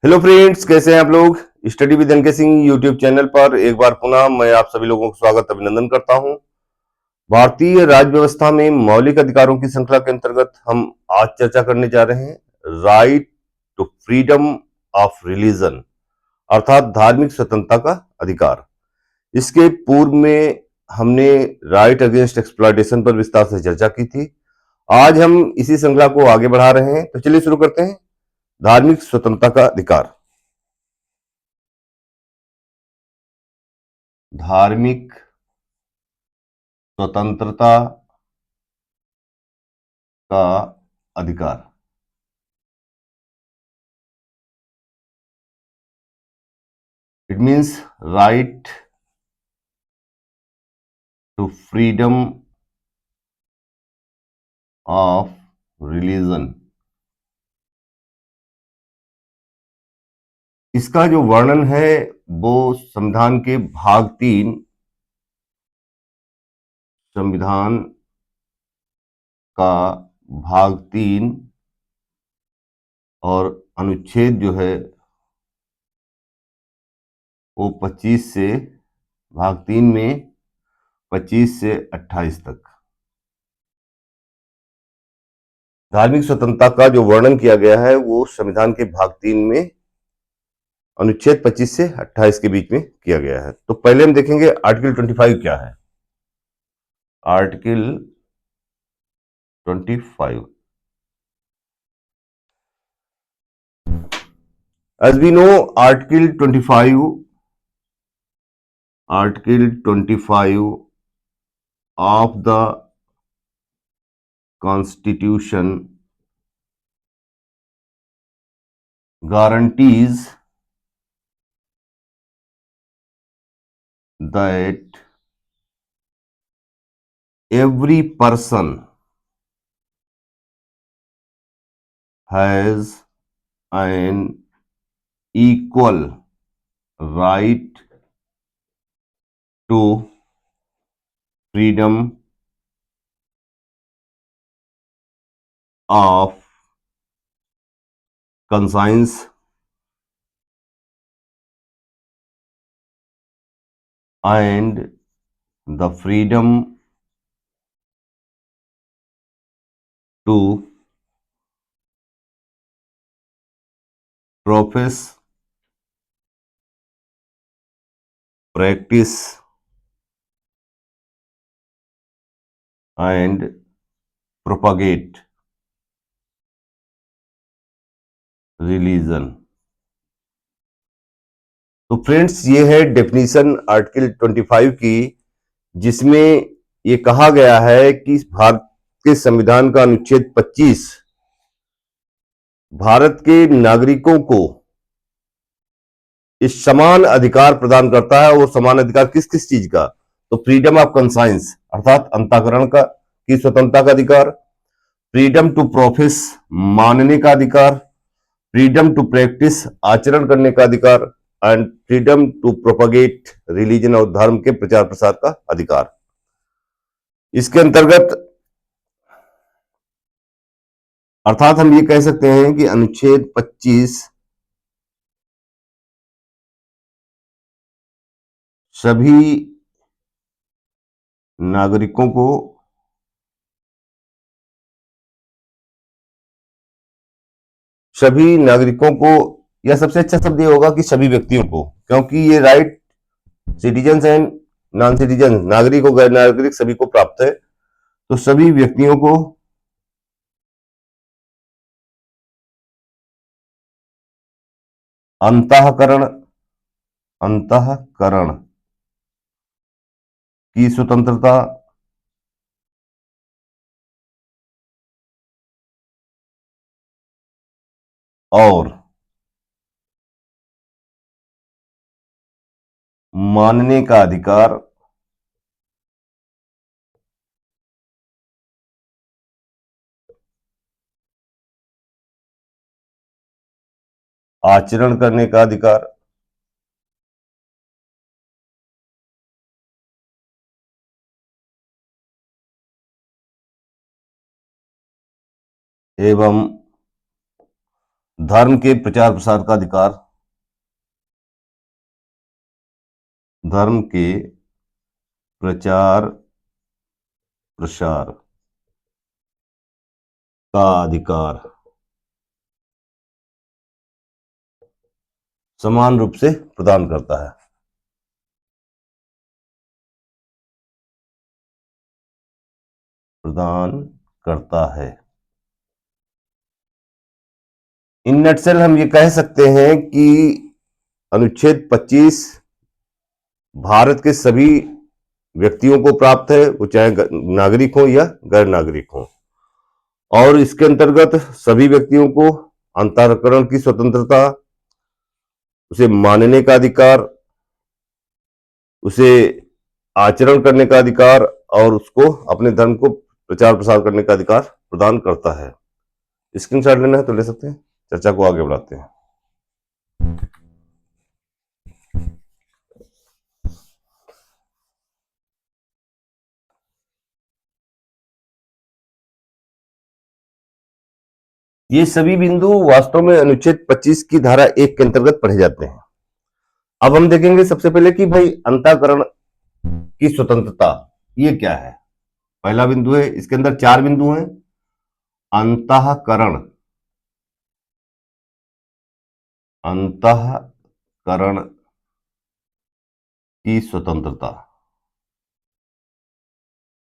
Hello friends, कैसे हैं आप लोग। Study with N K Singh YouTube channel पर एक बार पुनः मैं आप सभी लोगों को स्वागत अभिनंदन करता हूं। भारतीय राज्य व्यवस्था में मौलिक अधिकारों की श्रृंखला के अंतर्गत हम आज चर्चा करने जा रहे हैं right to freedom of religion, अर्थात धार्मिक स्वतंत्रता का अधिकार। इसके पूर्व में हमने राइट अगेंस्ट एक्सप्लॉयटेशन पर विस्तार से चर्चा की थी। आज हम इसी श्रृंखला को आगे बढ़ा रहे हैं, तो चलिए शुरू करते हैं। धार्मिक स्वतंत्रता का अधिकार। धार्मिक स्वतंत्रता का अधिकार। It means right to freedom of religion. इसका जो वर्णन है वो संविधान का भाग 3 और अनुच्छेद जो है वो 25 से भाग 3 में 25 से 28 तक धार्मिक स्वतंत्रता का जो वर्णन किया गया है वो संविधान के भाग 3 में अनुच्छेद 25 से 28 के बीच में किया गया है। तो पहले हम देखेंगे आर्टिकल 25 क्या है। Article 25, as we know, article 25 of the constitution guarantees that every person has an equal right to freedom of conscience and the freedom to profess, practice and propagate religion। तो फ्रेंड्स, ये है definition article 25 की, जिसमें ये कहा गया है कि भारत के संविधान का अनुच्छेद 25 भारत के नागरिकों को इस समान अधिकार प्रदान करता है। और समान अधिकार किस किस चीज का? तो फ्रीडम ऑफ कंसाइंस अर्थात अंतःकरण का की स्वतंत्रता का अधिकार, फ्रीडम टू प्रोफेस मानने का अधिकार, फ्रीडम टू प्रैक्टिस आचरण करने का अधिकार and freedom to propagate religion और धर्म के प्रचार प्रसार का अधिकार। इसके अंतर्गत अर्थात हम ये कह सकते हैं कि अनुच्छेद 25 सभी नागरिकों को या सबसे अच्छा शब्द ये होगा कि सभी व्यक्तियों को, क्योंकि ये right citizen and non citizen, नागरिक और गैर नागरिक सभी को प्राप्त है। तो सभी व्यक्तियों को अंतःकरण की स्वतंत्रता और मानने का अधिकार आचरण करने का अधिकार एवं धर्म के प्रचार प्रसार का अधिकार, धर्म के प्रचार प्रसार का अधिकार समान रूप से प्रदान करता है। प्रदान करता है। इन नटसेल हम ये कह सकते हैं कि अनुच्छेद 25 भारत के सभी व्यक्तियों को प्राप्त है, वो चाहे नागरिक हो या गैर नागरिक हो, और इसके अंतर्गत सभी व्यक्तियों को अंतःकरण की स्वतंत्रता, उसे मानने का अधिकार, उसे आचरण करने का अधिकार और उसको अपने धर्म को प्रचार प्रसार करने का अधिकार प्रदान करता है। स्क्रीनशॉट लेना है तो ले सकते हैं। चर्चा को आगे बढ़ाते हैं। ये सभी बिंदु वास्तव में अनुच्छेद 25 की धारा 1 के अंतर्गत पढ़े जाते हैं। अब हम देखेंगे सबसे पहले कि भाई अंतःकरण की स्वतंत्रता ये क्या है। पहला बिंदु है, इसके अंदर 4 बिंदु हैं। अंतःकरण, अंतःकरण की स्वतंत्रता,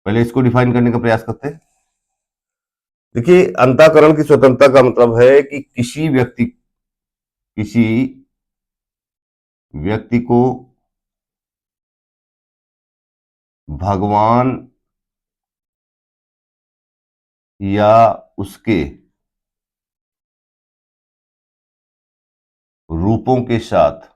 पहले इसको डिफाइन करने का प्रयास करते हैं। देखिए, अंतःकरण की स्वतंत्रता का मतलब है कि किसी व्यक्ति को भगवान या उसके रूपों के साथ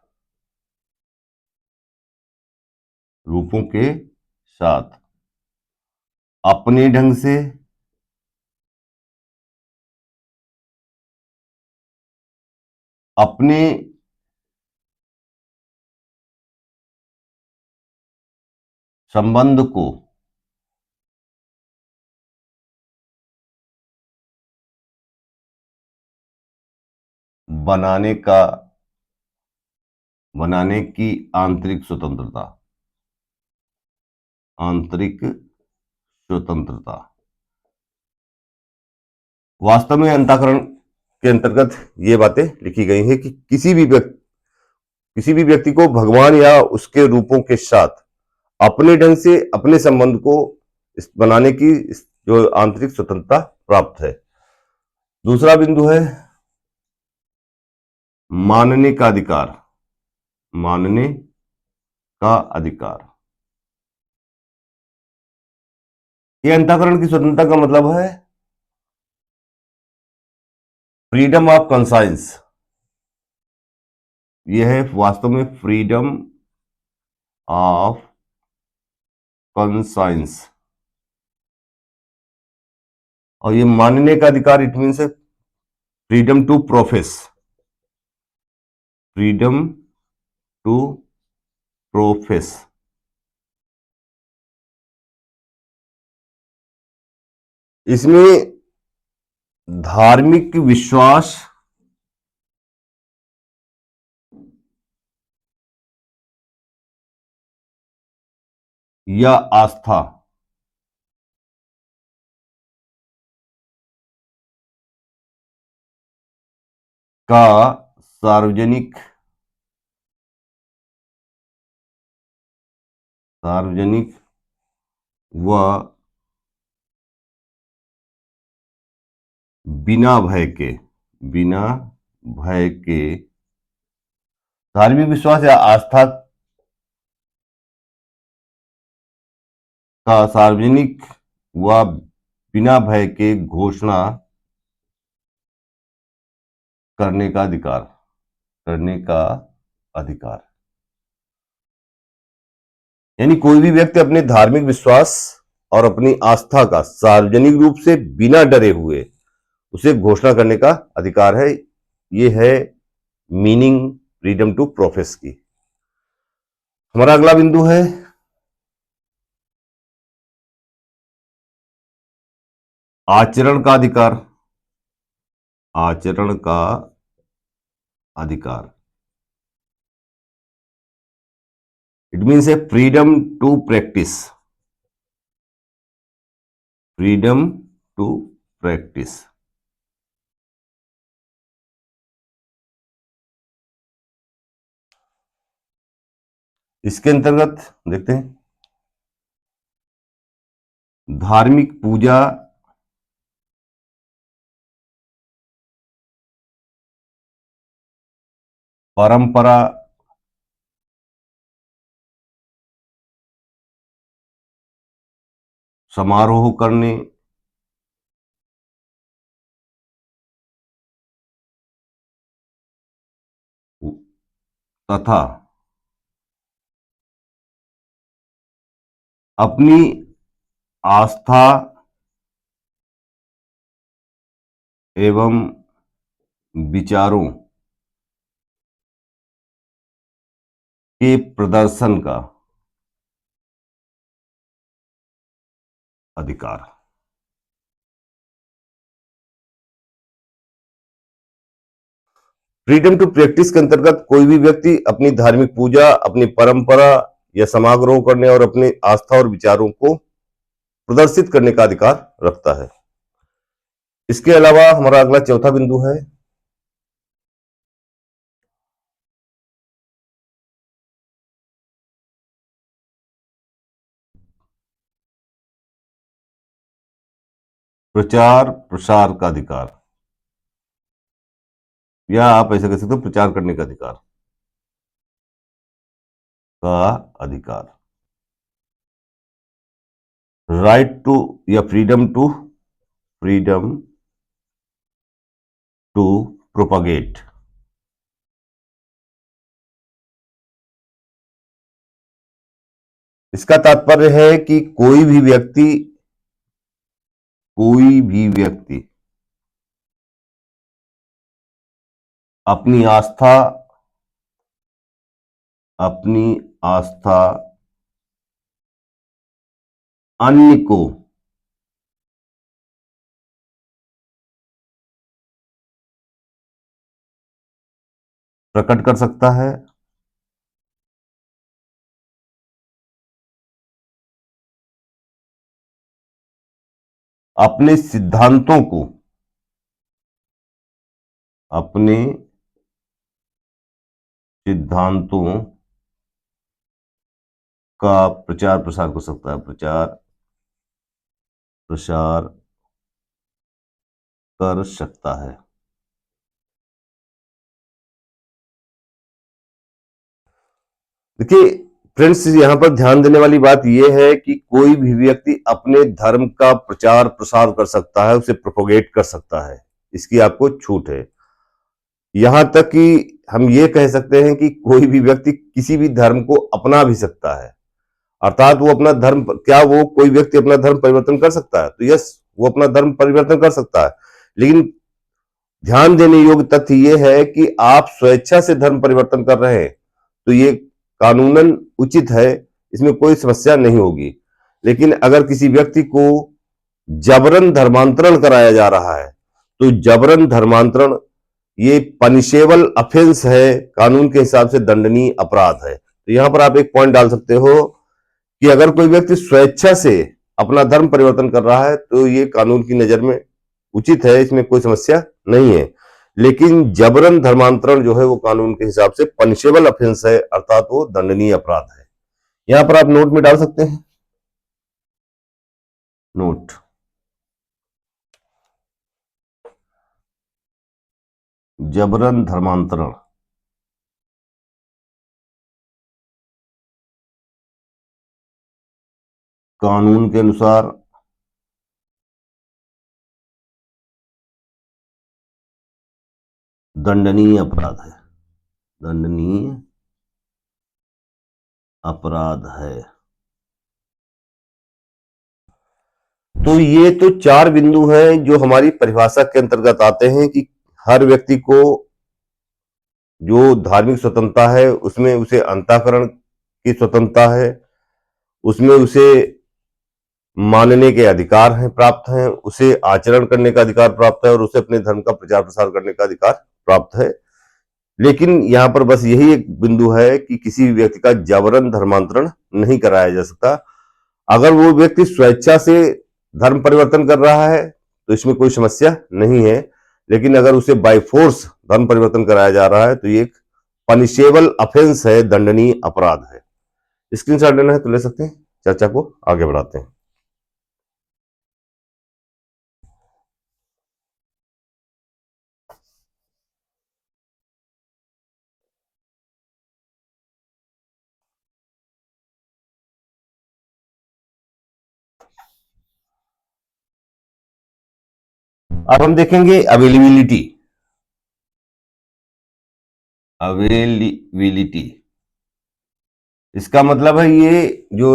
अपने ढंग से, अपने संबंध को बनाने की आंतरिक स्वतंत्रता, वास्तव में अंतःकरण के अंतर्गत ये बातें लिखी गई हैं कि किसी भी व्यक्ति को भगवान या उसके रूपों के साथ अपने ढंग से अपने संबंध को बनाने की जो आंतरिक स्वतंत्रता प्राप्त है। दूसरा बिंदु है मानने का अधिकार, मानने का अधिकार। यह अंतःकरण की स्वतंत्रता का मतलब है फ्रीडम ऑफ कंसाइंस। यह है वास्तव में फ्रीडम ऑफ कंसाइंस। और ये मानने का अधिकार, it means freedom to profess, freedom to profess. इसमें धार्मिक विश्वास या आस्था का सार्वजनिक व बिना भय के धार्मिक विश्वास या आस्था का सार्वजनिक व बिना भय के घोषणा करने का अधिकार। यानी कोई भी व्यक्ति अपने धार्मिक विश्वास और अपनी आस्था का सार्वजनिक रूप से बिना डरे हुए उसे घोषणा करने का अधिकार है। ये है मीनिंग फ्रीडम टू प्रोफेस की। हमारा अगला बिंदु है आचरण का अधिकार, आचरण का अधिकार। It means a freedom to practise, freedom to practise. इसके अंतर्गत देखते हैं धार्मिक पूजा, परंपरा, समारोह करने, तथा अपनी आस्था एवं विचारों के प्रदर्शन का अधिकार। फ्रीडम टू प्रैक्टिस के अंतर्गत कोई भी व्यक्ति अपनी धार्मिक पूजा, अपनी परंपरा या समारोह करने और अपनी आस्था और विचारों को प्रदर्शित करने का अधिकार रखता है। इसके अलावा हमारा अगला चौथा बिंदु है प्रचार प्रसार का अधिकार, या आप ऐसे कह सकते हो प्रचार करने का अधिकार। राइट टू या फ्रीडम टू प्रोपागेट। इसका तात्पर्य है कि कोई भी व्यक्ति अपनी आस्था अन्य को प्रकट कर सकता है, अपने सिद्धांतों का प्रचार प्रसार कर सकता है, प्रचार प्रसार कर सकता है। देखिए फ्रेंड्स, यहां पर ध्यान देने वाली बात यह है कि कोई भी व्यक्ति अपने धर्म का प्रचार प्रसार कर सकता है, उसे प्रोपोगेट कर सकता है, इसकी आपको छूट है। यहां तक कि हम ये कह सकते हैं कि कोई भी व्यक्ति किसी भी धर्म को अपना भी सकता है, अर्थात वो अपना धर्म, क्या वो कोई व्यक्ति अपना धर्म परिवर्तन कर सकता है? तो यस, वो अपना धर्म परिवर्तन कर सकता है, लेकिन ध्यान देने योग्य तथ्य ये है कि आप स्वेच्छा से धर्म परिवर्तन कर रहे हैं तो ये कानूनन उचित है, इसमें कोई समस्या नहीं होगी। लेकिन अगर किसी व्यक्ति को जबरन धर्मांतरण कराया जा रहा है तो जबरन धर्मांतरण ये पनिशेबल अफेंस है, कानून के हिसाब से दंडनीय अपराध है। तो यहां पर आप एक पॉइंट डाल सकते हो कि अगर कोई व्यक्ति स्वेच्छा से अपना धर्म परिवर्तन कर रहा है तो ये कानून की नजर में उचित है, इसमें कोई समस्या नहीं है। लेकिन जबरन धर्मांतरण जो है वो कानून के हिसाब से पनिशेबल अफेंस है, अर्थात वो दंडनीय अपराध है। यहां पर आप नोट में डाल सकते हैं, नोट। जबरन धर्मांतरण कानून के अनुसार दंडनीय अपराध है, दंडनीय अपराध है। तो ये तो चार बिंदु हैं जो हमारी परिभाषा के अंतर्गत आते हैं कि हर व्यक्ति को जो धार्मिक स्वतंत्रता है उसमें उसे अंतःकरण की स्वतंत्रता है, उसमें उसे मानने के अधिकार हैं, प्राप्त हैं, उसे आचरण करने का अधिकार प्राप्त है और उसे अपने धर्म का प्रचार प्रसार करने का अधिकार प्राप्त है। लेकिन यहाँ पर बस यही एक बिंदु है कि किसी व्यक्ति का जबरन धर्मांतरण नहीं कराया जा सकता। अगर वो व्यक्ति स्वेच्छा से धर्म परिवर्तन कर रहा है तो इसमें कोई समस्या नहीं है, लेकिन अगर उसे बाय फोर्स धर्म परिवर्तन कराया जा रहा है तो ये एक पनिशेबल ऑफेंस है, दंडनीय अपराध है। स्क्रीनशॉट लेना है तो ले सकते हैं। चर्चा को आगे बढ़ाते हैं। अब हम देखेंगे अवेलेबिलिटी। अवेलेबिलिटी इसका मतलब है ये जो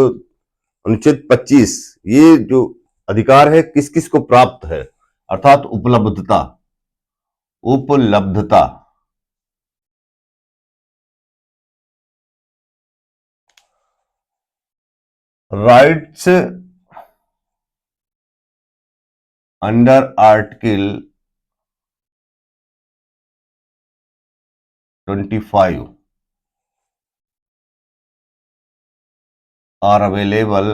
अनुच्छेद 25, ये जो अधिकार है किस किस को प्राप्त है, अर्थात उपलब्धता। उपलब्धता rights under article 25 are available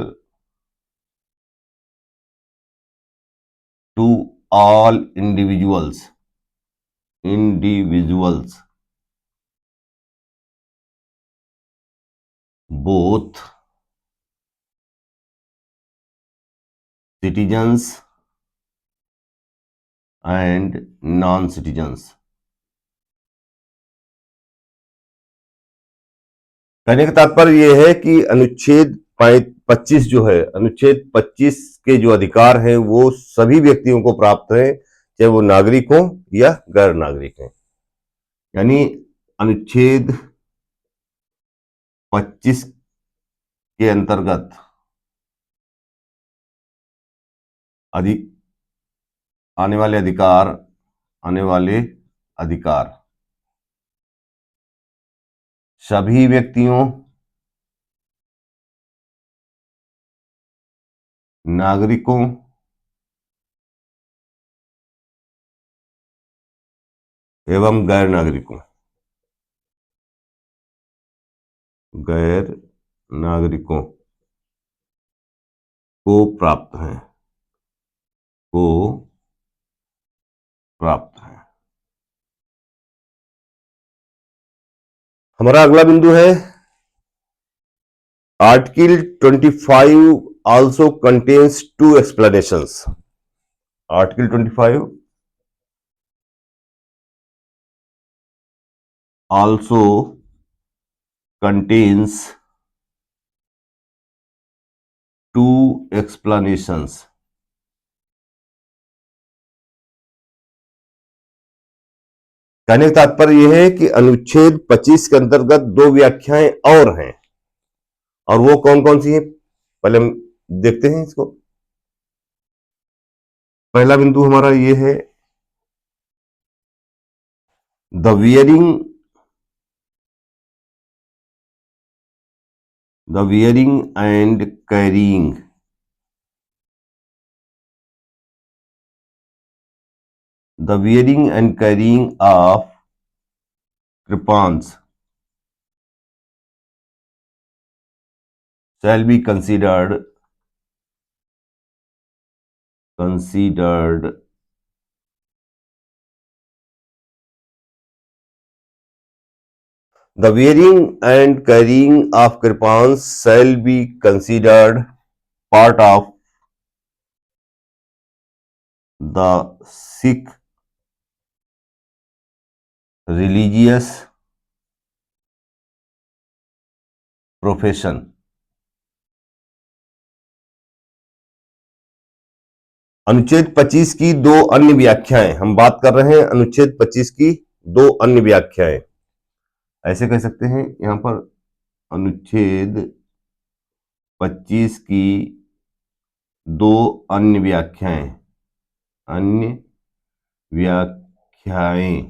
to all individuals both citizens and non-citizens। कहने का तात्पर्य यह है कि अनुच्छेद 25 जो है, अनुच्छेद 25 के जो अधिकार हैं वो सभी व्यक्तियों को प्राप्त हैं, चाहे वो नागरिक हो या गैर नागरिक हैं। यानी अनुच्छेद 25 के अंतर्गत आने वाले अधिकार सभी व्यक्तियों, नागरिकों एवं गैर नागरिकों को प्राप्त है। हमारा अगला बिंदु है article 25 also contains two explanations। Article 25 also contains two explanations। कहने का तात्पर्य यह है कि अनुच्छेद 25 के अंतर्गत दो व्याख्याएं और हैं, और वो कौन कौन सी है पहले हम देखते हैं इसको। पहला बिंदु हमारा ये है the wearing and carrying of कृपांश shall be considered the wearing and carrying of kirpans shall be considered part of the Sikh religious profession। अनुच्छेद 25 की दो अन्य व्याख्याएं, हम बात कर रहे हैं अनुच्छेद 25 की दो अन्य व्याख्याएं, ऐसे कह सकते हैं यहां पर अनुच्छेद 25 की दो अन्य व्याख्याएं।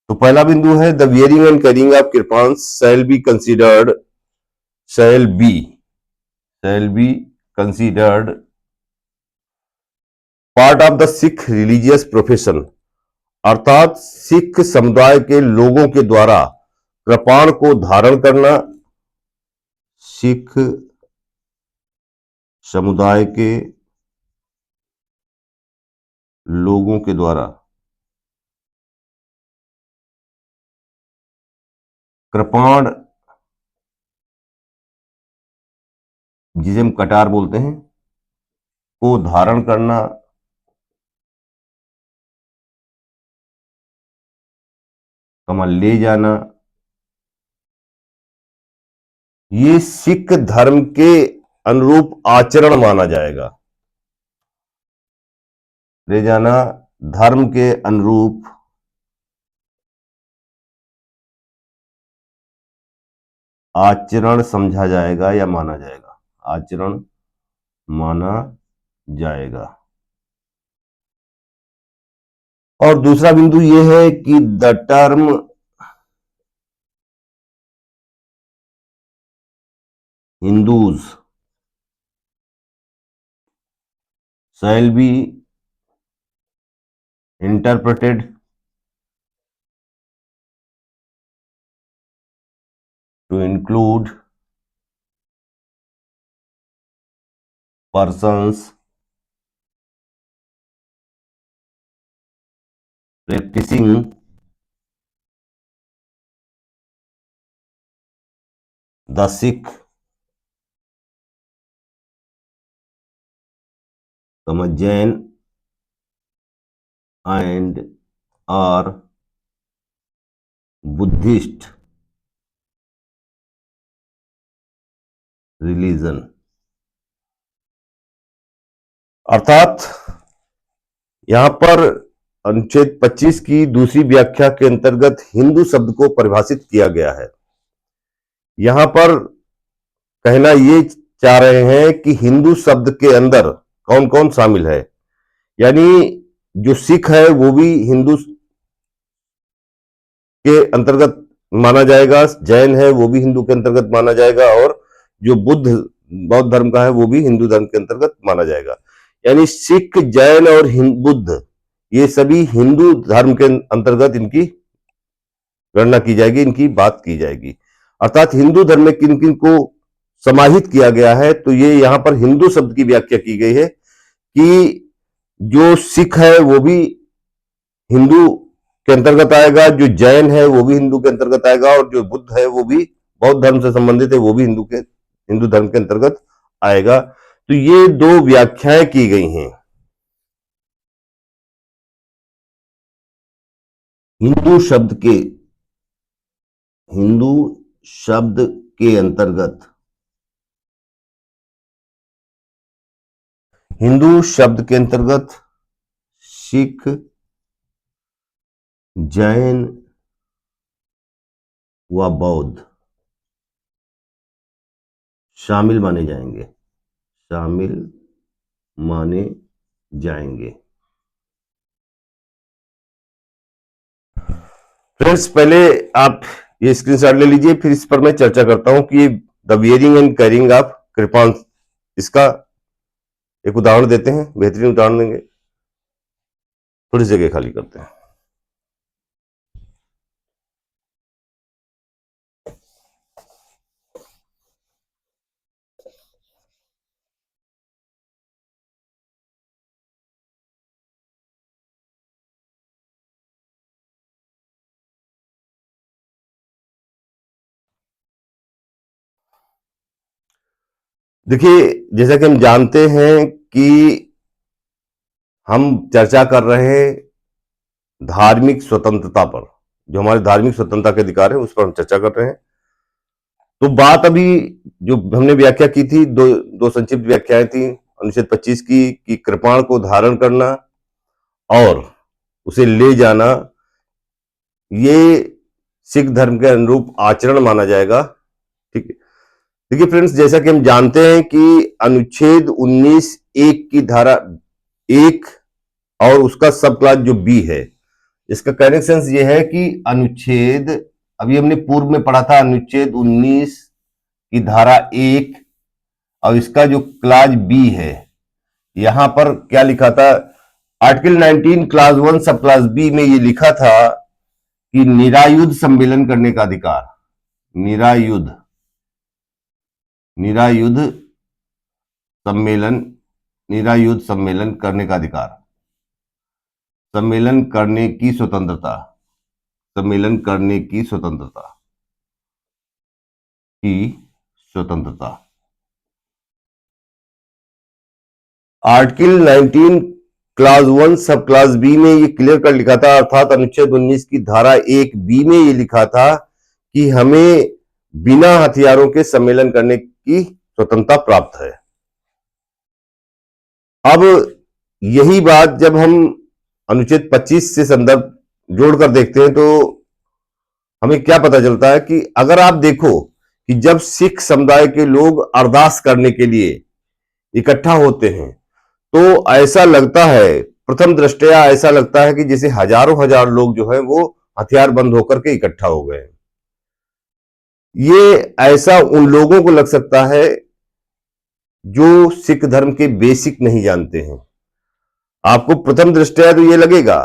तो पहला बिंदु है the wearing and carrying of kirpans shall be considered part of the Sikh religious profession, अर्थात सिख समुदाय के लोगों के द्वारा कृपाण को धारण करना, सिख समुदाय के लोगों के द्वारा कृपाण, जिसे हम कटार बोलते हैं, को धारण करना, ले जाना, ये सिख धर्म के अनुरूप आचरण माना जाएगा। ले जाना धर्म के अनुरूप आचरण समझा जाएगा या माना जाएगा, आचरण माना जाएगा। और दूसरा बिंदु यह है कि the term Hindus shall be interpreted to include persons practicing the Sikh Jain and or Buddhist religion. अर्थात यहां पर अनुच्छेद 25 की दूसरी व्याख्या के अंतर्गत हिंदू शब्द को परिभाषित किया गया है। यहां पर कहना ये चाह रहे हैं कि हिंदू शब्द के अंदर कौन कौन शामिल है, यानी जो सिख है वो भी हिंदू के अंतर्गत माना जाएगा, जैन है वो भी हिंदू के अंतर्गत माना जाएगा, और जो बौद्ध धर्म का है वो भी हिंदू धर्म के अंतर्गत माना जाएगा। यानी सिख, जैन और बुद्ध ये सभी हिंदू धर्म के अंतर्गत इनकी गणना की जाएगी, इनकी बात की जाएगी। अर्थात हिंदू धर्म में किन किन को समाहित किया गया है, तो ये यहां पर हिंदू शब्द की व्याख्या की गई है कि जो सिख है वो भी हिंदू के अंतर्गत आएगा, जो जैन है वो भी हिंदू के अंतर्गत आएगा, और जो बुद्ध है वो भी बौद्ध धर्म से संबंधित है वो भी हिंदू धर्म के अंतर्गत आएगा। तो ये दो व्याख्याएं की गई हैं। हिंदू शब्द के अंतर्गत, हिंदू शब्द के अंतर्गत सिख, जैन व बौद्ध शामिल माने जाएंगे, शामिल माने जाएंगे। फ्रेंड्स, पहले आप ये स्क्रीनशॉट ले लीजिए, फिर इस पर मैं चर्चा करता हूं कि the wearing and carrying of कृपाण, इसका एक उदाहरण देते हैं, बेहतरीन उदाहरण देंगे। थोड़ी जगह खाली करते हैं। देखिए, जैसा कि हम जानते हैं कि हम चर्चा कर रहे हैं धार्मिक स्वतंत्रता पर, जो हमारे धार्मिक स्वतंत्रता के अधिकार है उस पर हम चर्चा कर रहे हैं। तो बात अभी जो हमने व्याख्या की थी, दो संक्षिप्त व्याख्याएं थी अनुच्छेद 25 की, कि कृपाण को धारण करना और उसे ले जाना ये सिख धर्म के अनुरूप आचरण माना जाएगा। ठीक है। देखिए फ्रेंड्स, जैसा कि हम जानते हैं कि अनुच्छेद 19(1) की धारा 1 और उसका सब क्लास जो बी है, इसका कहने का सेंस ये है कि अनुच्छेद, अभी हमने पूर्व में पढ़ा था अनुच्छेद 19 की धारा 1 और इसका जो क्लास बी है, यहां पर क्या लिखा था, आर्टिकल 19 क्लास 1 सब क्लास बी में ये लिखा था कि निरायुध सम्मेलन करने का अधिकार, निरायुध निरायुध सम्मेलन निरायुध सम्मेलन करने का अधिकार, सम्मेलन करने की स्वतंत्रता, सम्मेलन करने की स्वतंत्रता की स्वतंत्रता। आर्टिकल 19 क्लास 1 सब क्लास बी में ये क्लियर कर लिखा था, अर्थात अनुच्छेद 19 की धारा 1 बी में ये लिखा था कि हमें बिना हथियारों के सम्मेलन करने की स्वतंत्रता प्राप्त है। अब यही बात जब हम अनुच्छेद 25 से संदर्भ जोड़कर देखते हैं तो हमें क्या पता चलता है कि अगर आप देखो कि जब सिख समुदाय के लोग अरदास करने के लिए इकट्ठा होते हैं तो ऐसा लगता है, प्रथम दृष्टया ऐसा लगता है कि जैसे हजारों हजार लोग जो है वो हथियार बंद होकर के इकट्ठा हो गए। ये ऐसा उन लोगों को लग सकता है जो सिख धर्म के बेसिक नहीं जानते हैं। आपको प्रथम दृष्टया तो ये लगेगा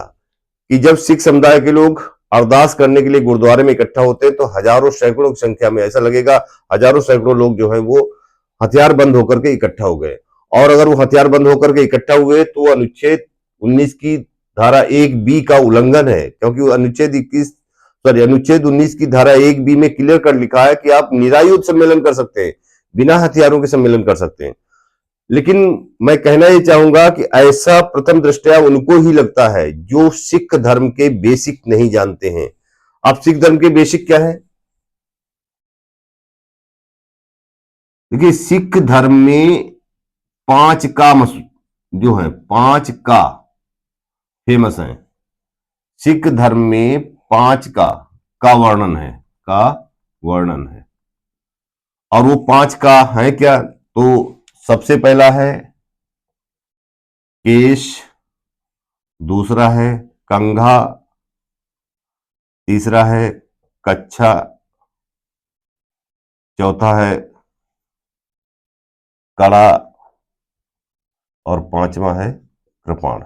कि जब सिख समुदाय के लोग अरदास करने के लिए गुरुद्वारे में इकट्ठा होते हैं तो हजारों सैकड़ों की संख्या में ऐसा लगेगा हजारों सैकड़ों लोग जो है वो हथियार बंद होकर के इकट्ठा हो गए। और अगर वो हथियार बंद होकर के इकट्ठा हुए तो अनुच्छेद 19 की धारा 1 बी का उल्लंघन है, क्योंकि अनुच्छेद 19 की धारा 1 बी में क्लियर कर लिखा है कि आप निरायुध सम्मेलन कर सकते हैं, बिना हथियारों के सम्मेलन कर सकते हैं। लेकिन मैं कहना ये चाहूंगा कि ऐसा प्रथम दृष्टया उनको ही लगता है जो सिख धर्म के बेसिक नहीं जानते हैं। अब सिख धर्म के बेसिक क्या है? देखिए, सिख धर्म में 5 का जो है 5 का फेमस है। सिख धर्म में 5 का वर्णन है, का वर्णन है। और वो 5 का है क्या? तो सबसे पहला है केश, दूसरा है कंघा, तीसरा है कच्छा, चौथा है कड़ा और 5वां है कृपाण।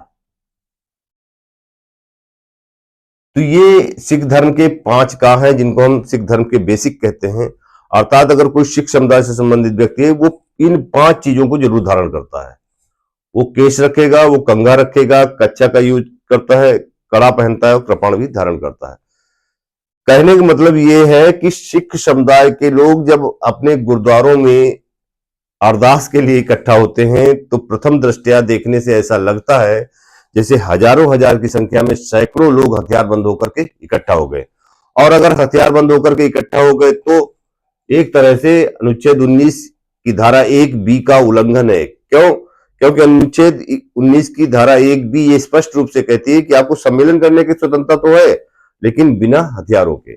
तो ये सिख धर्म के 5 का है जिनको हम सिख धर्म के बेसिक कहते हैं। अर्थात अगर कोई सिख समुदाय से संबंधित व्यक्ति है वो इन 5 चीजों को जरूर धारण करता है। वो केश रखेगा, वो कंघा रखेगा, कच्छा का यूज करता है, कड़ा पहनता है और कृपाण भी धारण करता है। कहने का मतलब ये है कि सिख समुदाय के लोग जब अपने गुरुद्वारों में अरदास के लिए इकट्ठा होते हैं तो प्रथम दृष्टया देखने से ऐसा लगता है जैसे हजारों हजार की संख्या में सैकड़ों लोग हथियार बंद होकर के इकट्ठा हो गए। और अगर हथियार बंद होकर के इकट्ठा हो गए तो एक तरह से अनुच्छेद 19 की धारा 1 बी का उल्लंघन है। क्यों? क्योंकि अनुच्छेद 19 की धारा 1 बी ये स्पष्ट रूप से कहती है कि आपको सम्मेलन करने की स्वतंत्रता तो है लेकिन बिना हथियारों के।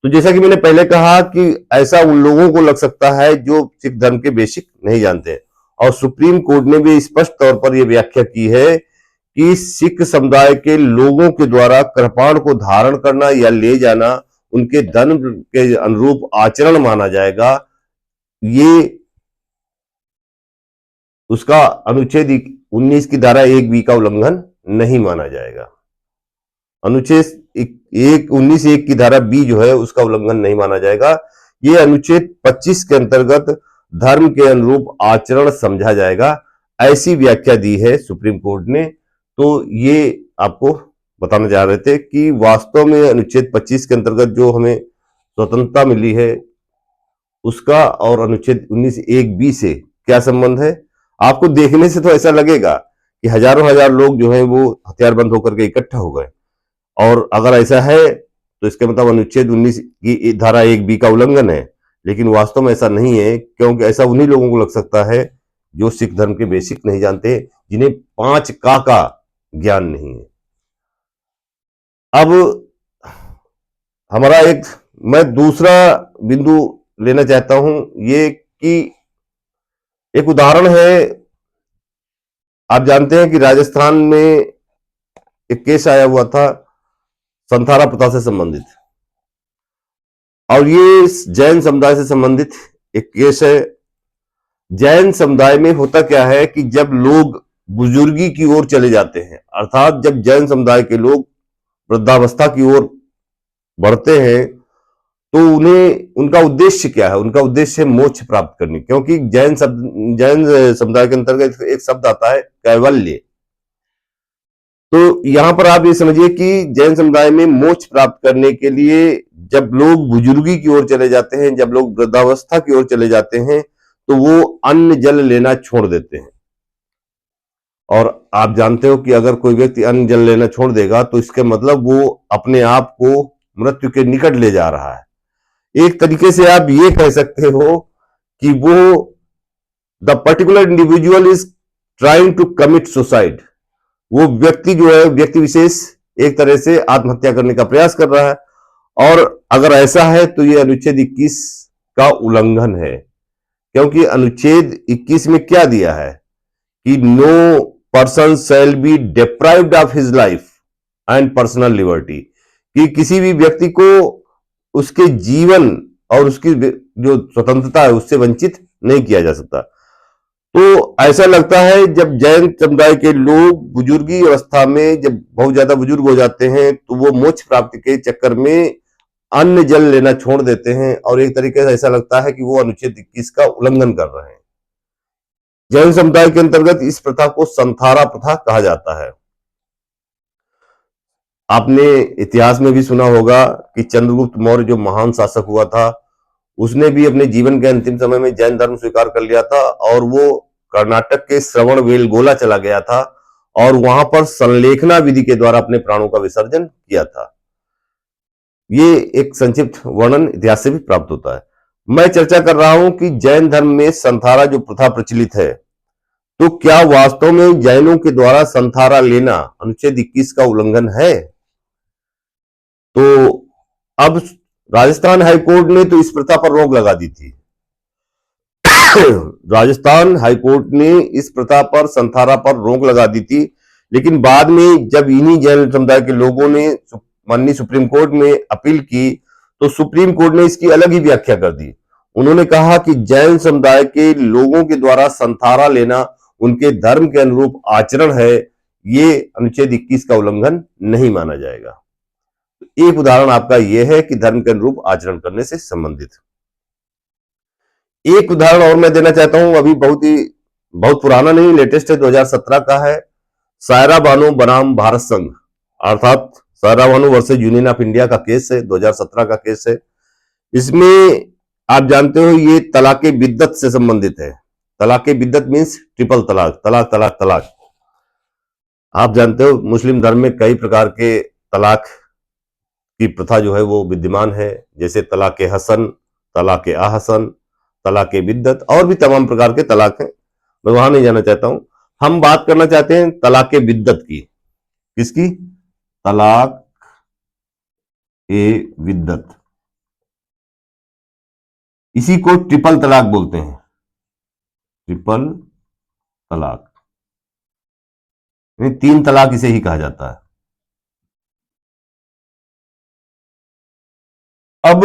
तो जैसा कि मैंने पहले कहा कि ऐसा उन लोगों को लग सकता है जो सिख धर्म के बेसिक नहीं जानते। और सुप्रीम कोर्ट ने भी स्पष्ट तौर पर यह व्याख्या की है कि सिख समुदाय के लोगों के द्वारा कृपाण को धारण करना या ले जाना उनके धर्म के अनुरूप आचरण माना जाएगा। ये उसका अनुच्छेद 19 की धारा 1 बी का उल्लंघन नहीं माना जाएगा। अनुच्छेद 19(1) की धारा बी जो है उसका उल्लंघन नहीं माना जाएगा। ये अनुच्छेद 25 के अंतर्गत धर्म के अनुरूप आचरण समझा जाएगा, ऐसी व्याख्या दी है सुप्रीम कोर्ट ने। तो ये आपको बताना चाह रहे थे कि वास्तव में अनुच्छेद 25 के अंतर्गत जो हमें स्वतंत्रता मिली है उसका और अनुच्छेद 19(1) बी से क्या संबंध है। आपको देखने से तो ऐसा लगेगा कि हजारों हजार लोग जो है वो हथियार बंद होकर के इकट्ठा हो गए, और अगर ऐसा है तो इसके मतलब अनुच्छेद 19 की धारा 1 बी का उल्लंघन है। लेकिन वास्तव में ऐसा नहीं है, क्योंकि ऐसा उन्हीं लोगों को लग सकता है जो सिख धर्म के बेसिक नहीं जानते, जिन्हें 5 का ज्ञान नहीं है। अब हमारा मैं दूसरा बिंदु लेना चाहता हूं, ये कि एक उदाहरण है। आप जानते हैं कि राजस्थान में एक केस आया हुआ था संथारा प्रथा से संबंधित, और ये जैन समुदाय से संबंधित एक केस है। जैन समुदाय में होता क्या है कि जब लोग बुजुर्गी की ओर चले जाते हैं, अर्थात जब जैन समुदाय के लोग वृद्धावस्था की ओर बढ़ते हैं, तो उन्हें उनका उद्देश्य क्या है? उनका उद्देश्य है मोक्ष प्राप्त करने, क्योंकि जैन समुदाय के अंतर्गत एक शब्द आता है कैवल्य। तो यहां पर आप ये समझिए कि जैन समुदाय में मोक्ष प्राप्त करने के लिए जब लोग बुजुर्गी की ओर चले जाते हैं, जब लोग वृद्धावस्था की ओर चले जाते हैं, तो वो अन्न जल लेना छोड़ देते हैं। और आप जानते हो कि अगर कोई व्यक्ति अन्न जल लेना छोड़ देगा तो इसके मतलब वो अपने आप को मृत्यु के निकट ले जा रहा है। एक तरीके से आप ये कह सकते हो कि वो the particular individual is trying to commit suicide. वो व्यक्ति जो है, व्यक्ति विशेष एक तरह से आत्महत्या करने का प्रयास कर रहा है। और अगर ऐसा है तो ये अनुच्छेद 21 का उल्लंघन है, क्योंकि अनुच्छेद 21 में क्या दिया है कि no person shall be deprived of his life and personal liberty, कि किसी भी व्यक्ति को उसके जीवन और उसकी जो स्वतंत्रता है उससे वंचित नहीं किया जा सकता। तो ऐसा लगता है जब जैन समुदाय के लोग बुजुर्गी अवस्था में जब बहुत ज्यादा बुजुर्ग हो जाते हैं तो वो मोक्ष प्राप्ति के चक्कर में अन्न जल लेना छोड़ देते हैं, और एक तरीके से ऐसा लगता है कि वो अनुच्छेद 21 का उल्लंघन कर रहे हैं। जैन समुदाय के अंतर्गत इस प्रथा को संथारा प्रथा कहा जाता है। आपने इतिहास में भी सुना होगा कि चंद्रगुप्त मौर्य जो महान शासक हुआ था, उसने भी अपने जीवन के अंतिम समय में जैन धर्म स्वीकार कर लिया था, और वो कर्नाटक के श्रवणबेलगोला चला गया था और वहां पर संलेखना विधि के द्वारा अपने प्राणों का विसर्जन किया था। ये एक संक्षिप्त वर्णन इतिहास से भी प्राप्त होता है। मैं चर्चा कर रहा हूं कि जैन धर्म में संथारा जो प्रथा प्रचलित है, तो क्या वास्तव में जैनों के द्वारा संथारा लेना अनुच्छेद 21 का उल्लंघन है? तो अब राजस्थान हाईकोर्ट ने तो इस प्रथा पर रोक लगा दी थी। राजस्थान हाईकोर्ट ने इस प्रथा पर, संथारा पर रोक लगा दी थी, लेकिन बाद में जब इन्हीं जैन समुदाय के लोगों ने माननीय सुप्रीम कोर्ट में अपील की, तो सुप्रीम कोर्ट ने इसकी अलग ही व्याख्या कर दी। उन्होंने कहा कि जैन समुदाय के लोगों के द्वारा संथारा लेना उनके धर्म के अनुरूप आचरण है, ये अनुच्छेद 21 का उल्लंघन नहीं माना जाएगा। एक उदाहरण आपका यह है कि धर्म के अनुरूप आचरण करने से संबंधित एक उदाहरण और मैं देना चाहता हूं, अभी बहुत पुराना नहीं, लेटेस्ट है, 2017 का है। सायरा बानो बनाम भारत संघ, अर्थात Saira Bano versus union of India का केस है, 2017 का केस है। इसमें आप जानते हो ये तलाके बिद्दत से संबंधित है। तलाके बिद्दत मीन्स ट्रिपल तलाक, तलाक तलाक तलाक। आप जानते हो मुस्लिम धर्म में कई प्रकार के तलाक की प्रथा जो है वो विद्यमान है, जैसे तलाके हसन, तलाके आहसन, तलाके बिद्दत, और भी तमाम प्रकार के तलाक हैं। मैं वहां नहीं जाना चाहता हूं। हम बात करना चाहते हैं तलाके बिद्दत की। किसकी? तलाक ए बिद्दत। इसी को ट्रिपल तलाक बोलते हैं, ट्रिपल तलाक, 3 तलाक इसे ही कहा जाता है। अब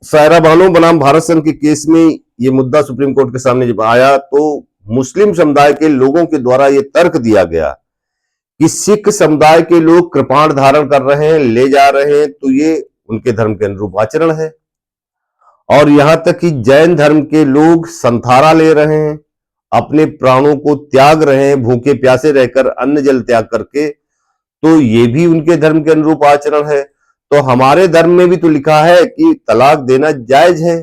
सायरा बानो बनाम भारत संघ के केस में यह मुद्दा सुप्रीम कोर्ट के सामने जब आया, तो मुस्लिम समुदाय के लोगों के द्वारा यह तर्क दिया गया कि सिख समुदाय के लोग कृपाण धारण कर रहे हैं, ले जा रहे हैं, तो ये उनके धर्म के अनुरूप आचरण है। और यहां तक कि जैन धर्म के लोग संथारा ले रहे हैं, अपने प्राणों को त्याग रहे हैं, भूखे प्यासे रहकर अन्न जल त्याग करके, तो ये भी उनके धर्म के अनुरूप आचरण है। तो हमारे धर्म में भी तो लिखा है कि तलाक देना जायज है,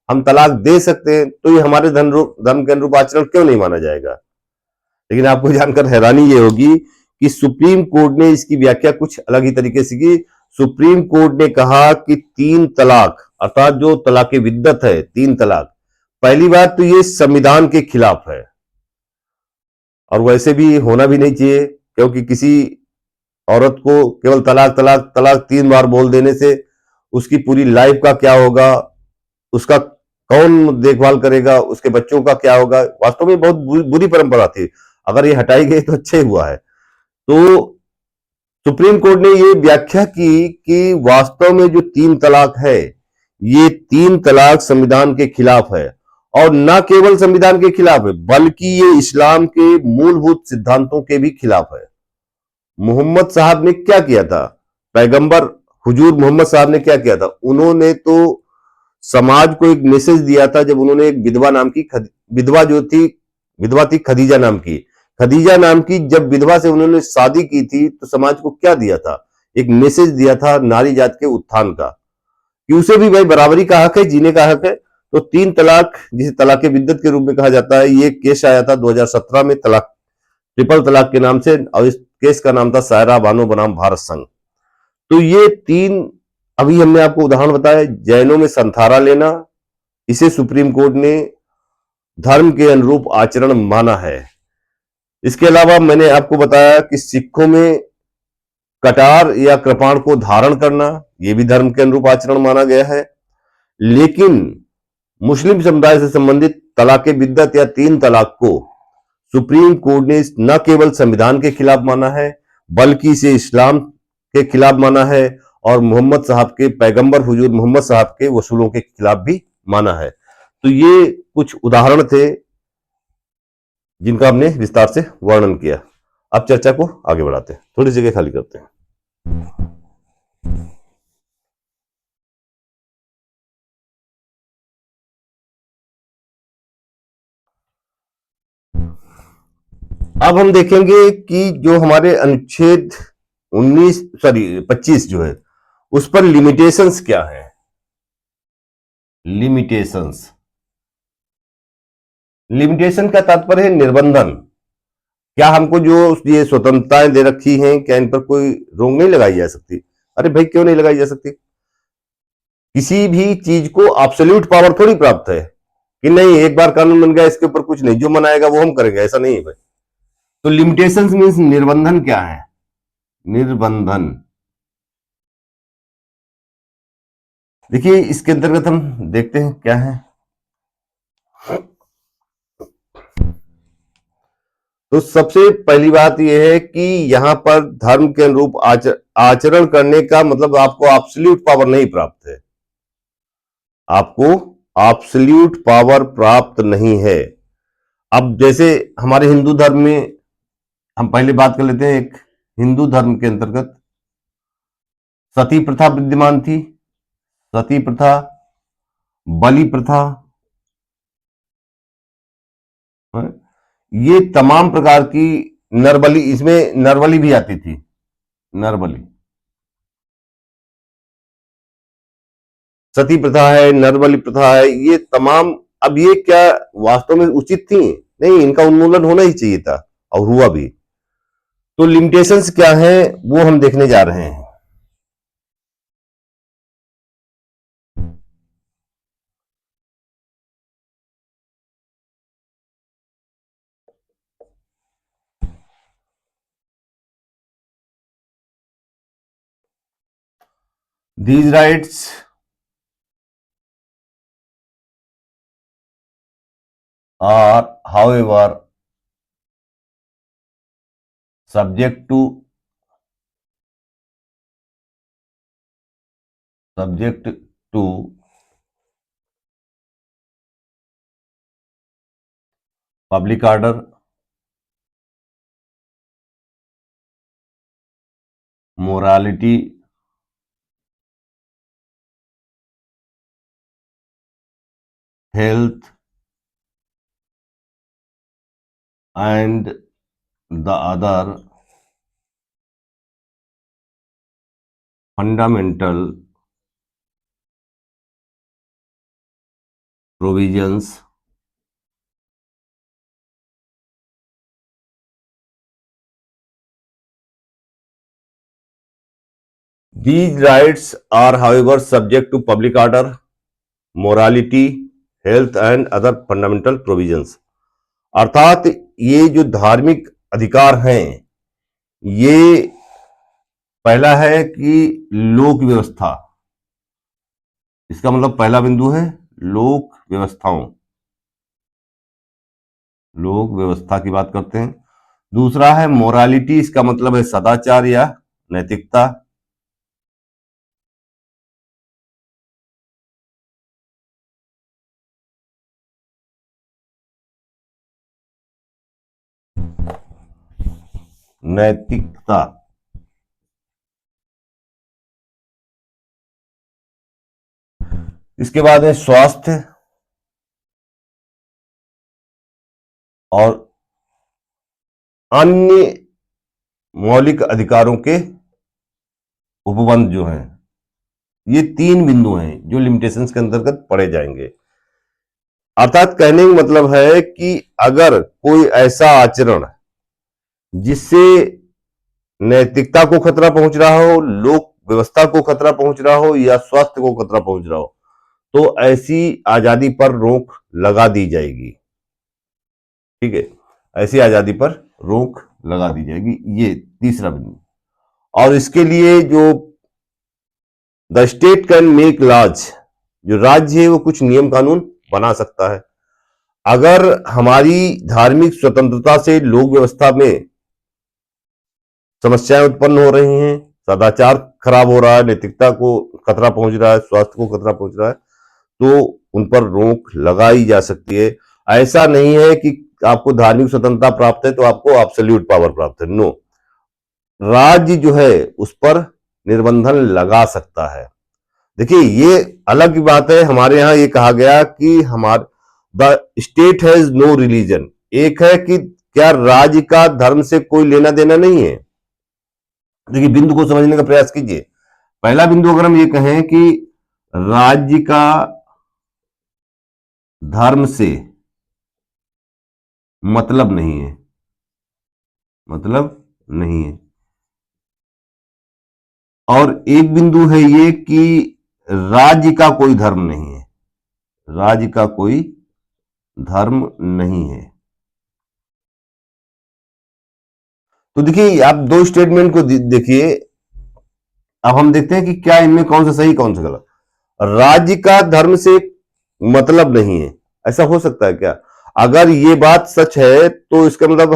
हम तलाक दे सकते हैं, तो ये हमारे धर्म के अनुरूप आचरण क्यों नहीं माना जाएगा? लेकिन आपको जानकर हैरानी ये होगी कि सुप्रीम कोर्ट ने इसकी व्याख्या कुछ अलग ही तरीके से की। सुप्रीम कोर्ट ने कहा कि 3 तलाक, अर्थात जो तलाके बिद्दत है, 3 तलाक, पहली बात तो ये संविधान के खिलाफ है, और वैसे भी होना भी नहीं चाहिए, क्योंकि किसी औरत को केवल तलाक तलाक तलाक 3 बार बोल देने से उसकी पूरी लाइफ का क्या होगा, उसका कौन देखभाल करेगा, उसके बच्चों का क्या होगा? वास्तव में बहुत बुरी परंपरा थी। अगर ये हटाई गई तो अच्छा ही हुआ है। तो सुप्रीम कोर्ट ने ये व्याख्या की कि वास्तव में जो 3 तलाक है, ये 3 तलाक संविधान के खिलाफ है, और न केवल संविधान के खिलाफ है बल्कि ये इस्लाम के मूलभूत सिद्धांतों के भी खिलाफ है। मोहम्मद साहब ने क्या किया था, पैगंबर हुजूर मोहम्मद साहब ने क्या किया था, उन्होंने तो समाज को एक मैसेज दिया था जब उन्होंने एक विधवा नाम की विधवा जो थी, विधवा थी खदीजा नाम की, खदीजा नाम की जब विधवा से उन्होंने शादी की थी तो समाज को क्या दिया था, एक मैसेज दिया था नारी जात के उत्थान का, कि उसे भी भाई बराबरी का हक है, जीने का हक है। तो 3 तलाक जिसे तलाक बिद्दत के रूप में कहा जाता है, ये केस आया था 2017 में तलाक, ट्रिपल तलाक के नाम से, और इस केस का नाम था सायरा बानो बनाम भारत संघ। तो ये 3, अभी हमने आपको उदाहरण बताया, जैनों में संथारा लेना, इसे सुप्रीम कोर्ट ने धर्म के अनुरूप आचरण माना है। इसके अलावा मैंने आपको बताया कि सिखों में कटार या कृपाण को धारण करना, यह भी धर्म के अनुरूप आचरण माना गया है। लेकिन मुस्लिम समुदाय से संबंधित तलाक बिद्दत या 3 तलाक को सुप्रीम कोर्ट ने न केवल संविधान के खिलाफ माना है बल्कि इसे इस्लाम के खिलाफ माना है और मोहम्मद साहब के, पैगंबर हुजूर मोहम्मद साहब के वसूलों के खिलाफ भी माना है। तो ये कुछ उदाहरण थे जिनका हमने विस्तार से वर्णन किया। अब चर्चा को आगे बढ़ाते हैं, थोड़ी जगह खाली करते हैं। अब हम देखेंगे कि जो हमारे अनुच्छेद 25 जो है उस पर लिमिटेशंस क्या है। लिमिटेशंस, लिमिटेशन का तात्पर्य है निर्बंधन। क्या हमको जो ये स्वतंत्रताएं दे रखी हैं, क्या इन पर कोई रोक नहीं लगाई जा सकती? अरे भाई, क्यों नहीं लगाई जा सकती? किसी भी चीज को एब्सोल्यूट पावर थोड़ी प्राप्त है कि नहीं एक बार कानून बन गया इसके ऊपर कुछ नहीं, जो मनाएगा वो हम करेंगे, ऐसा नहीं है भाई। तो लिमिटेशंस मीन्स निर्बंधन क्या है? निर्बंधन, देखिए इसके अंतर्गत हम देखते हैं क्या है। तो सबसे पहली बात यह है कि यहां पर धर्म के अनुरूप आचरण करने का मतलब आपको एब्सोल्यूट पावर नहीं प्राप्त है, आपको एब्सोल्यूट पावर प्राप्त नहीं है। अब जैसे हमारे हिंदू धर्म में, हम पहले बात कर लेते हैं, एक हिंदू धर्म के अंतर्गत सती प्रथा विद्यमान थी, सती प्रथा, बलि प्रथा, ये तमाम प्रकार की, नरबली, इसमें नरबली भी आती थी, नरबली, सती प्रथा है, नरबली प्रथा है, ये तमाम, अब ये क्या वास्तव में उचित थी? नहीं, इनका उन्मूलन होना ही चाहिए था और हुआ भी। तो लिमिटेशंस क्या है वो हम देखने जा रहे हैं। These rights are, however, subject to public order, morality, health, and the other fundamental provisions These rights are, however, subject to public order, morality, health and other fundamental provisions. अर्थात ये जो धार्मिक अधिकार हैं, ये पहला है कि लोक व्यवस्था, इसका मतलब पहला बिंदु है लोक व्यवस्थाओं, लोक व्यवस्था की बात करते हैं। दूसरा है मोरालिटी, इसका मतलब है सदाचार या नैतिकता। नैतिकता। इसके बाद है स्वास्थ्य और अन्य मौलिक अधिकारों के उपबंध जो हैं, ये 3 बिंदु हैं जो लिमिटेशंस के अंतर्गत पढ़े जाएंगे। अर्थात कहने का मतलब है कि अगर कोई ऐसा आचरण जिससे नैतिकता को खतरा पहुंच रहा हो, लोक व्यवस्था को खतरा पहुंच रहा हो या स्वास्थ्य को खतरा पहुंच रहा हो, तो ऐसी आजादी पर रोक लगा दी जाएगी। ठीक है, ऐसी आजादी पर रोक लगा दी जाएगी, ये तीसरा बिंदु। और इसके लिए जो the state can make laws, जो राज्य है वो कुछ नियम कानून बना सकता है। अगर हमारी धार्मिक स्वतंत्रता से लोक व्यवस्था में समस्याएं उत्पन्न हो रही हैं, सदाचार खराब हो रहा है, नैतिकता को खतरा पहुंच रहा है, स्वास्थ्य को खतरा पहुंच रहा है, तो उन पर रोक लगाई जा सकती है। ऐसा नहीं है कि आपको धार्मिक स्वतंत्रता प्राप्त है तो आपको एब्सोल्यूट पावर प्राप्त है, नो। राज्य जो है उस पर निर्बंधन लगा सकता है। देखिए, ये अलग की बात है। हमारे यहां ये कहा गया कि हमारा the state has no religion. एक है कि क्या राज्य का धर्म से कोई लेना देना नहीं है। देखिए, बिंदु को समझने का प्रयास कीजिए। पहला बिंदु अगर हम ये कहें कि राज्य का धर्म से मतलब नहीं है, मतलब नहीं है, और एक बिंदु है ये कि राज्य का कोई धर्म नहीं है, राज्य का कोई धर्म नहीं है। तो देखिए, आप 2 स्टेटमेंट को देखिए। अब हम देखते हैं कि क्या इनमें कौन सा सही कौन सा गलत। राज्य का धर्म से मतलब नहीं है, ऐसा हो सकता है क्या? अगर ये बात सच है तो इसका मतलब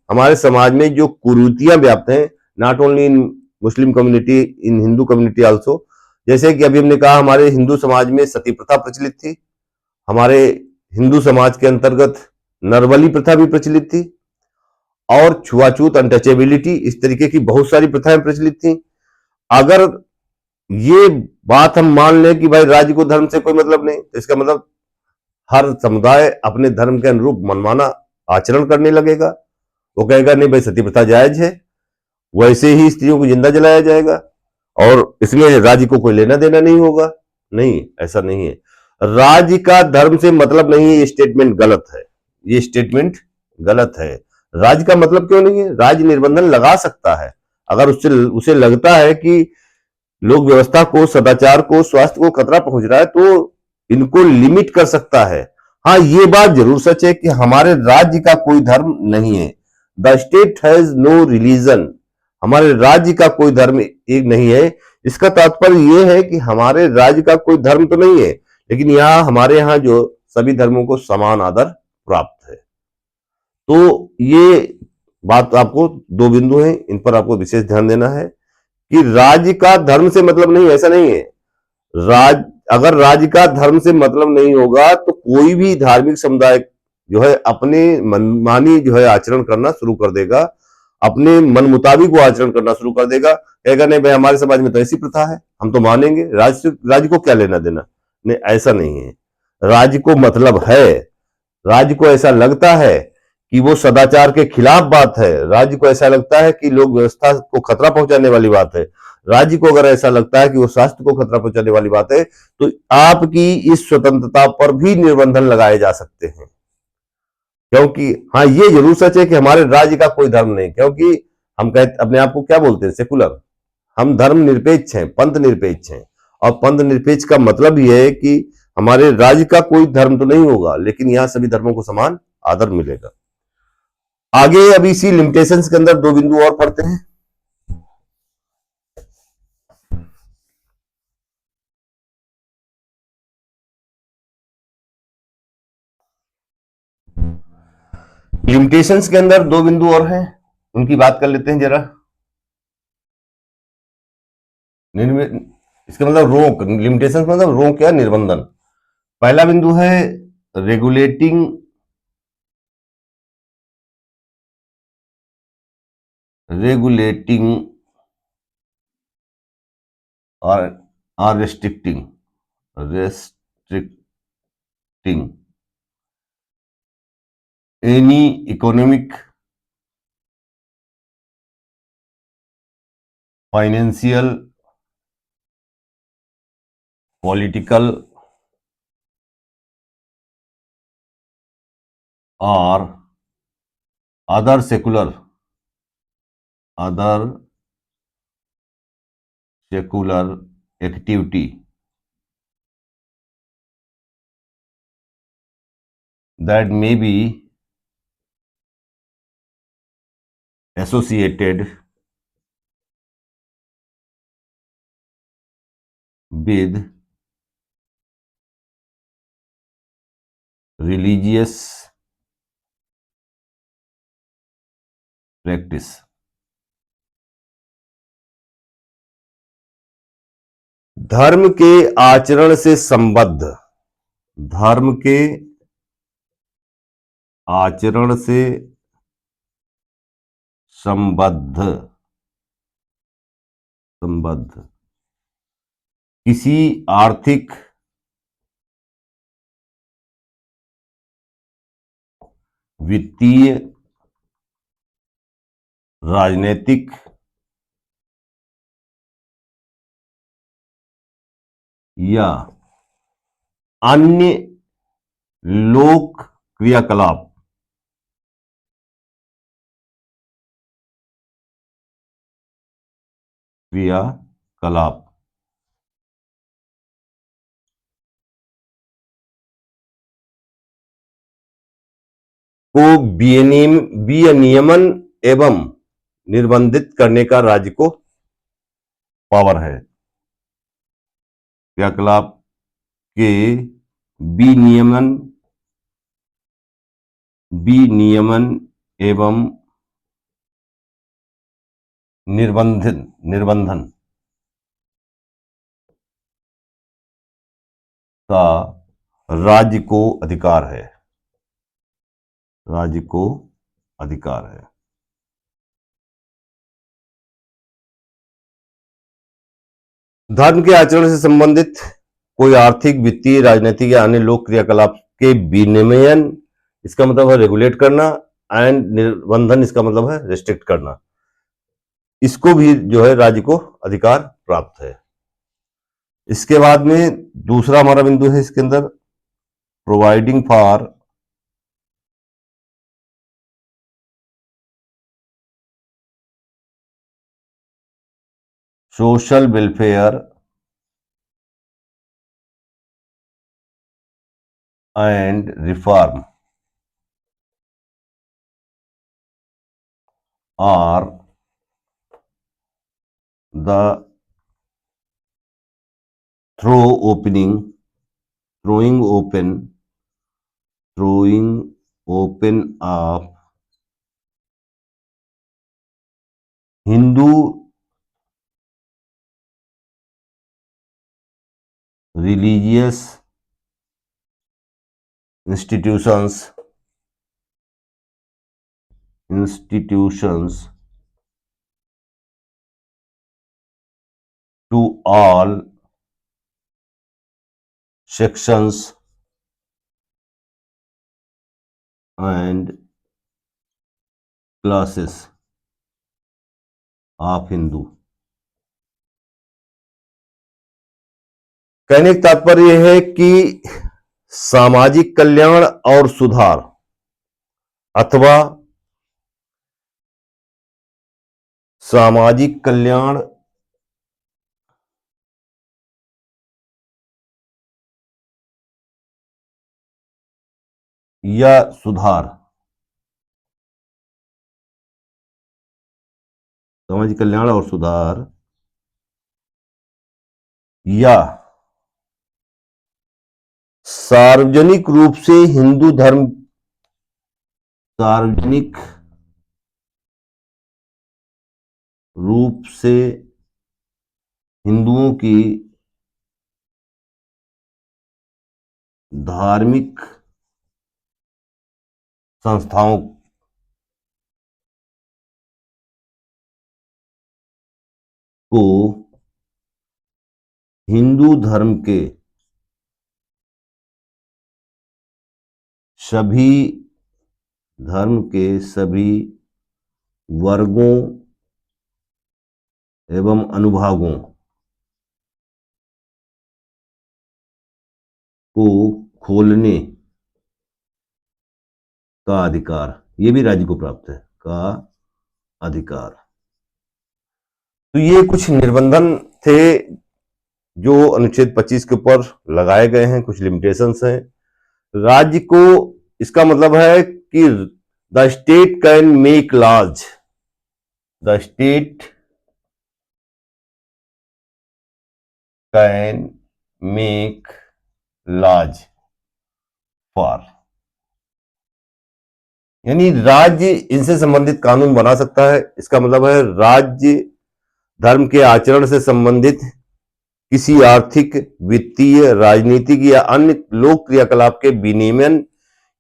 हमारे समाज में जो कुरीतियां व्याप्त हैं, not only in Muslim community, in Hindu community also. जैसे कि अभी हमने कहा, हमारे हिंदू समाज में सती प्रथा प्रचलित थी, हमारे हिंदू समाज के अंतर्गत नरबली प्रथा भी प्रचलित थी, और छुआछूत, अनटचेबिलिटी, इस तरीके की बहुत सारी प्रथाएं प्रचलित थी। अगर ये बात हम मान लें कि भाई राज्य को धर्म से कोई मतलब नहीं, तो इसका मतलब हर समुदाय अपने धर्म के अनुरूप मनमाना आचरण करने लगेगा। वो कहेगा नहीं भाई, सती प्रथा जायज है, वैसे ही स्त्रियों को जिंदा जलाया जाएगा और इसमें राज्य को कोई लेना देना नहीं होगा। नहीं, ऐसा नहीं है। राज्य का धर्म से मतलब नहीं है, ये स्टेटमेंट गलत है, ये स्टेटमेंट गलत है। राज्य का मतलब क्यों नहीं है? राज्य निर्बंधन लगा सकता है अगर उससे उसे लगता है कि लोक व्यवस्था को, सदाचार को, स्वास्थ्य को खतरा पहुंच रहा है, तो इनको लिमिट कर सकता है। हाँ, ये बात जरूर सच है कि हमारे राज्य का कोई धर्म नहीं है। The state has no religion. हमारे राज्य का कोई धर्म एक नहीं है। इसका तात्पर्य यह है कि हमारे राज्य का कोई धर्म तो नहीं है, लेकिन हमारे यहाँ जो सभी धर्मों को समान आदर प्राप्त है। तो ये बात, आपको 2 बिंदु हैं, इन पर आपको विशेष ध्यान देना है कि राज्य का धर्म से मतलब नहीं, ऐसा नहीं है। अगर राज्य का धर्म से मतलब नहीं होगा तो कोई भी धार्मिक समुदाय जो है अपने मनमानी जो है आचरण करना शुरू कर देगा, अपने मन मुताबिक वो आचरण करना शुरू कर देगा। कहेगा नहीं भाई, हमारे समाज में तो ऐसी प्रथा है, हम तो मानेंगे, राज्य को क्या लेना देना। नहीं, ऐसा नहीं है। राज्य को मतलब है। राज्य को ऐसा लगता है कि वो सदाचार के खिलाफ बात है, राज्य को ऐसा लगता है कि लोक व्यवस्था को खतरा पहुंचाने वाली बात है, राज्य को अगर ऐसा लगता है कि वो स्वास्थ्य को खतरा पहुंचाने वाली बात है, तो आपकी इस स्वतंत्रता पर भी निर्बंधन लगाए जा सकते हैं। क्योंकि हाँ, ये जरूर सच है कि हमारे राज्य का कोई धर्म नहीं, क्योंकि हम कहते अपने आप को क्या बोलते हैं, सेकुलर। हम धर्म निरपेक्ष हैं, पंथ निरपेक्ष हैं। और पंथ निरपेक्ष का मतलब यह है कि हमारे राज्य का कोई धर्म तो नहीं होगा, लेकिन यहां सभी धर्मों को समान आदर मिलेगा। आगे अभी इसी लिमिटेशंस के अंदर 2 बिंदु और पढ़ते हैं। लिमिटेशंस के अंदर 2 बिंदु और हैं, उनकी बात कर लेते हैं जरा। इसका मतलब रोक, लिमिटेशंस मतलब रोक या निर्बंधन। पहला बिंदु है regulating regulating or restricting any economic, financial, political or other other secular activity that may be associated with religious practice. धर्म के आचरण से संबद्ध, धर्म के आचरण से संबद्ध किसी आर्थिक, वित्तीय, राजनीतिक या अन्य लोक क्रियाकलाप को विनियमन एवं निर्बंधित करने का राज्य को पावर है। क्रियाकलाप के विनियमन एवं निर्बंधन का राज्य को अधिकार है। धर्म के आचरण से संबंधित कोई आर्थिक, वित्तीय, राजनीतिक या अन्य लोक क्रियाकलाप के विनियमन, इसका मतलब है रेगुलेट करना, एंड निर्बंधन, इसका मतलब है रेस्ट्रिक्ट करना। इसको भी जो है राज्य को अधिकार प्राप्त है। इसके बाद में दूसरा हमारा बिंदु है इसके अंदर, providing for social welfare and reform are the throwing open of Hindu religious institutions to all sections and classes of Hindu। कहने का तात्पर्य यह है कि सामाजिक कल्याण और सुधार अथवा सामाजिक कल्याण या सुधार, सामाजिक कल्याण और सुधार या सार्वजनिक रूप से हिंदू धर्म, सार्वजनिक रूप से हिंदुओं की धार्मिक संस्थाओं को हिंदू धर्म के सभी वर्गों एवं अनुभागों को खोलने का अधिकार, ये भी राज्य को प्राप्त है, का अधिकार। तो ये कुछ निर्बंधन थे जो अनुच्छेद 25 के ऊपर लगाए गए हैं, कुछ लिमिटेशंस हैं। राज्य को, इसका मतलब है कि the state can make laws, the state can make laws for, यानी राज्य इनसे संबंधित कानून बना सकता है। इसका मतलब है राज्य धर्म के आचरण से संबंधित किसी आर्थिक, वित्तीय, राजनीतिक या अन्य लोक क्रियाकलाप के विनियमन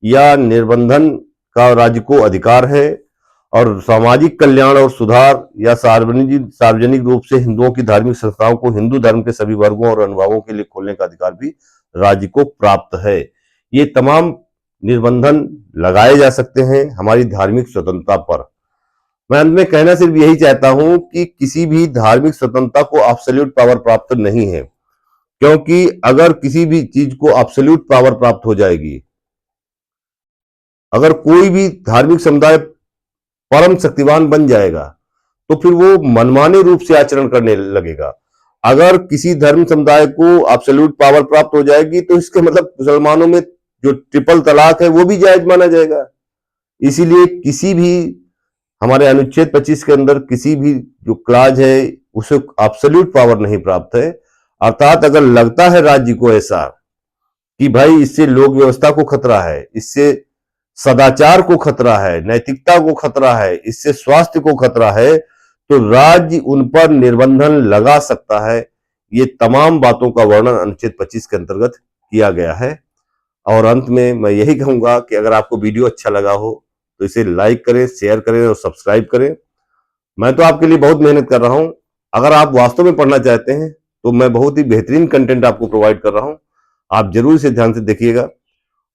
या निर्बंधन का राज्य को अधिकार है। और सामाजिक कल्याण और सुधार या सार्वजनिक रूप से हिंदुओं की धार्मिक संस्थाओं को हिंदू धर्म के सभी वर्गों और अनुभागों के लिए खोलने का अधिकार भी राज्य को प्राप्त है। ये तमाम निर्बंधन लगाए जा सकते हैं हमारी धार्मिक स्वतंत्रता पर। मैं अंत में कहना सिर्फ यही चाहता हूं कि किसी भी धार्मिक स्वतंत्रता को एब्सोल्यूट पावर प्राप्त नहीं है, क्योंकि अगर किसी भी चीज को एब्सोल्यूट पावर प्राप्त हो जाएगी, अगर कोई भी धार्मिक समुदाय परम शक्तिवान बन जाएगा तो फिर वो मनमाने रूप से आचरण करने लगेगा। अगर किसी धर्म समुदाय को एब्सोल्यूट पावर प्राप्त हो जाएगी तो इसके मतलब मुसलमानों में जो ट्रिपल तलाक है वो भी जायज माना जाएगा। इसीलिए किसी भी हमारे अनुच्छेद 25 के अंदर किसी भी जो क्लाज है उसे एब्सोल्यूट पावर नहीं प्राप्त है। अर्थात अगर लगता है राज्य को ऐसा कि भाई इससे लोक व्यवस्था को खतरा है, इससे सदाचार को खतरा है, नैतिकता को खतरा है, इससे स्वास्थ्य को खतरा है, तो राज्य उन पर निर्बंधन लगा सकता है। ये तमाम बातों का वर्णन अनुच्छेद 25 के अंतर्गत किया गया है। और अंत में मैं यही कहूंगा कि अगर आपको वीडियो अच्छा लगा हो तो इसे लाइक करें, शेयर करें और सब्सक्राइब करें। मैं तो आपके लिए बहुत मेहनत कर रहा हूं। अगर आप वास्तव में पढ़ना चाहते हैं तो मैं बहुत ही बेहतरीन कंटेंट आपको प्रोवाइड कर रहा हूं। आप जरूर इसे ध्यान से देखिएगा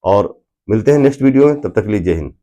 और मिलते हैं नेक्स्ट वीडियो में। तब तक के लिए जय हिंद।